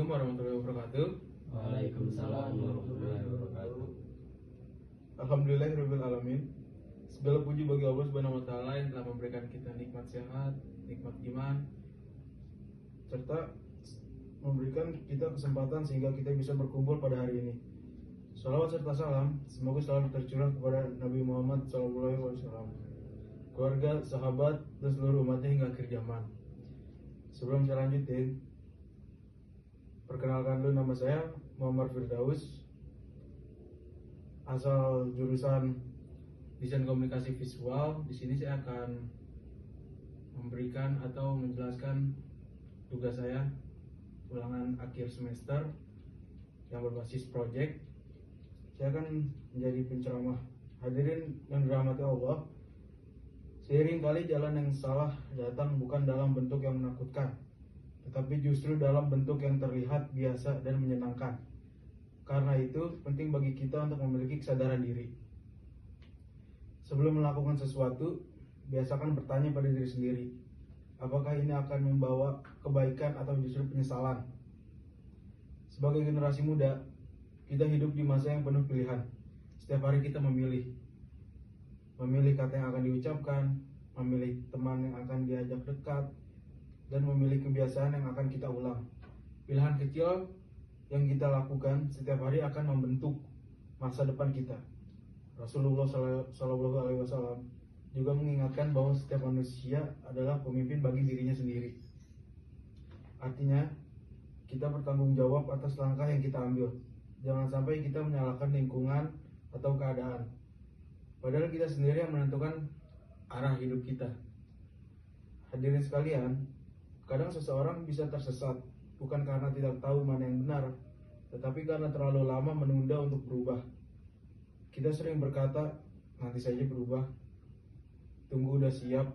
Assalamualaikum warahmatullahi wabarakatuh. Waalaikumsalam warahmatullahi wabarakatuh. Alhamdulillahirabbil alamin. Segala puji bagi Allah Subhanahu wa taala yang telah memberikan kita nikmat sehat, nikmat iman, serta memberikan kita kesempatan sehingga kita bisa berkumpul pada hari ini. Salawat serta salam semoga selalu tercurah kepada Nabi Muhammad SAW, keluarga, sahabat, dan seluruh umatnya hingga akhir zaman. Sebelum saya lanjutin, perkenalkan dulu, nama saya Muhammad Firdaus, asal jurusan Desain Komunikasi Visual. Di sini saya akan memberikan atau menjelaskan tugas saya ulangan akhir semester yang berbasis project. Saya akan menjadi penceramah. Hadirin yang dirahmati Allah, seiring kali jalan yang salah datang bukan dalam bentuk yang menakutkan, tetapi justru dalam bentuk yang terlihat biasa dan menyenangkan. Karena itu penting bagi kita untuk memiliki kesadaran diri. Sebelum melakukan sesuatu, biasakan bertanya pada diri sendiri, apakah ini akan membawa kebaikan atau justru penyesalan? Sebagai generasi muda, kita hidup di masa yang penuh pilihan. Setiap hari kita memilih kata yang akan diucapkan, memilih teman yang akan diajak dekat, dan memilih kebiasaan yang akan kita ulang. Pilihan kecil yang kita lakukan setiap hari akan membentuk masa depan kita. Rasulullah SAW juga mengingatkan bahwa setiap manusia adalah pemimpin bagi dirinya sendiri. Artinya, kita bertanggung jawab atas langkah yang kita ambil. Jangan sampai kita menyalahkan lingkungan atau keadaan, padahal kita sendiri yang menentukan arah hidup kita. Hadirin sekalian, kadang seseorang bisa tersesat bukan karena tidak tahu mana yang benar, tetapi karena terlalu lama menunda untuk berubah. Kita sering berkata, nanti saja berubah, tunggu udah siap,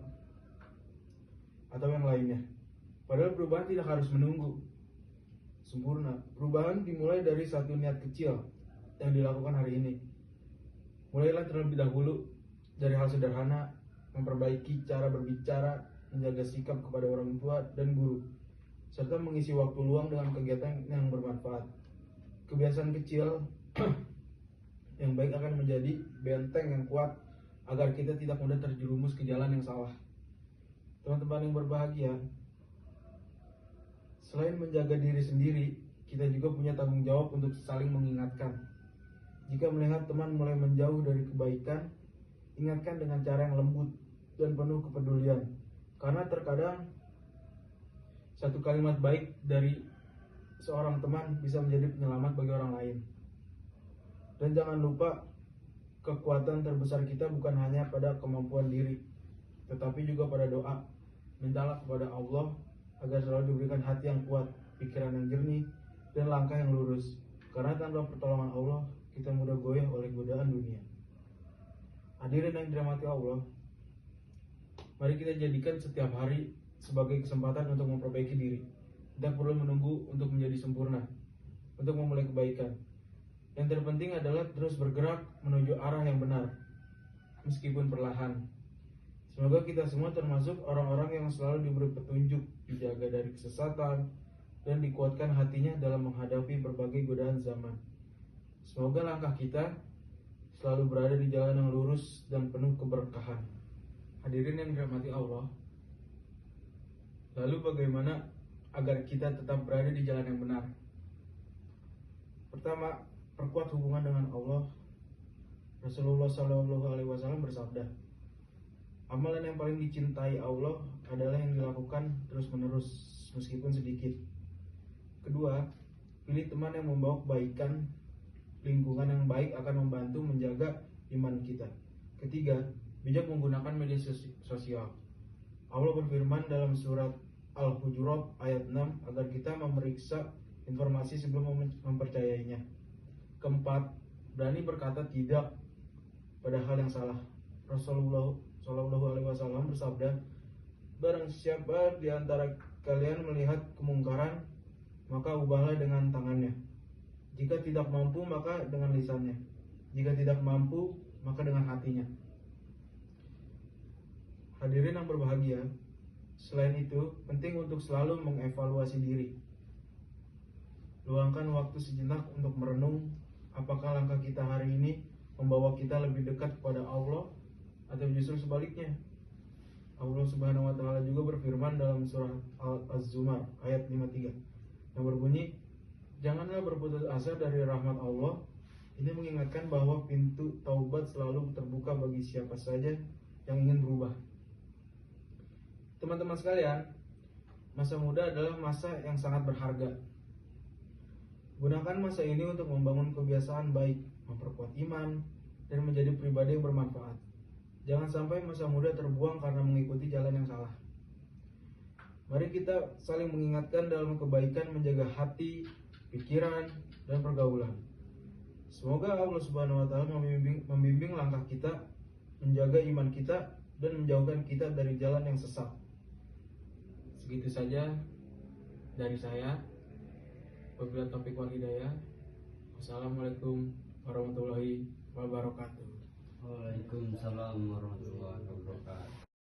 atau yang lainnya. Padahal perubahan tidak harus menunggu sempurna. Perubahan dimulai dari satu niat kecil yang dilakukan hari ini. Mulailah terlebih dahulu dari hal sederhana, memperbaiki cara berbicara, menjaga sikap kepada orang tua dan guru, serta mengisi waktu luang dengan kegiatan yang bermanfaat. Kebiasaan kecil yang baik akan menjadi benteng yang kuat agar kita tidak mudah terjerumus ke jalan yang salah. Teman-teman yang berbahagia, selain menjaga diri sendiri, kita juga punya tanggung jawab untuk saling mengingatkan. Jika melihat teman mulai menjauh dari kebaikan, ingatkan dengan cara yang lembut dan penuh kepedulian. Karena terkadang satu kalimat baik dari seorang teman bisa menjadi penyelamat bagi orang lain. Dan jangan lupa, kekuatan terbesar kita bukan hanya pada kemampuan diri, tetapi juga pada doa. Mintalah kepada Allah agar selalu diberikan hati yang kuat, pikiran yang jernih, dan langkah yang lurus. Karena tanpa pertolongan Allah, kita mudah goyah oleh godaan dunia. Hadirin yang dirahmati Allah, mari kita jadikan setiap hari sebagai kesempatan untuk memperbaiki diri. Tidak perlu menunggu untuk menjadi sempurna, untuk memulai kebaikan. Yang terpenting adalah terus bergerak menuju arah yang benar, meskipun perlahan. Semoga kita semua termasuk orang-orang yang selalu diberi petunjuk, dijaga dari kesesatan, dan dikuatkan hatinya dalam menghadapi berbagai godaan zaman. Semoga langkah kita selalu berada di jalan yang lurus dan penuh keberkahan. Hadirin yang dirahmati Allah, lalu bagaimana agar kita tetap berada di jalan yang benar? Pertama, perkuat hubungan dengan Allah. Rasulullah SAW bersabda, amalan yang paling dicintai Allah adalah yang dilakukan terus-menerus meskipun sedikit. Kedua, pilih teman yang membawa kebaikan. Lingkungan yang baik akan membantu menjaga iman kita. Ketiga, bijak menggunakan media sosial. Allah berfirman dalam surat Al-Hujurat ayat 6 agar kita memeriksa informasi sebelum mempercayainya. Keempat, berani berkata tidak pada hal yang salah. Rasulullah SAW bersabda, barang siapa di antara kalian melihat kemungkaran, maka ubahlah dengan tangannya. Jika tidak mampu, maka dengan lisannya. Jika tidak mampu, maka dengan hatinya. Hadirin yang berbahagia, selain itu penting untuk selalu mengevaluasi diri. Luangkan waktu sejenak untuk merenung apakah langkah kita hari ini membawa kita lebih dekat kepada Allah atau justru sebaliknya. Allah Subhanahu wa taala juga berfirman dalam surah Az-Zumar ayat 53 yang berbunyi, "Janganlah berputus asa dari rahmat Allah." Ini mengingatkan bahwa pintu taubat selalu terbuka bagi siapa saja yang ingin berubah. Teman-teman sekalian, masa muda adalah masa yang sangat berharga. Gunakan masa ini untuk membangun kebiasaan baik, memperkuat iman, dan menjadi pribadi yang bermanfaat. Jangan sampai masa muda terbuang karena mengikuti jalan yang salah. Mari kita saling mengingatkan dalam kebaikan, menjaga hati, pikiran, dan pergaulan. Semoga Allah Subhanahu wa taala membimbing langkah kita, menjaga iman kita, dan menjauhkan kita dari jalan yang sesat. Segitu saja dari saya. Wabillahi taufiq wal hidayah. Wassalamualaikum warahmatullahi wabarakatuh. Waalaikumsalam warahmatullahi wabarakatuh.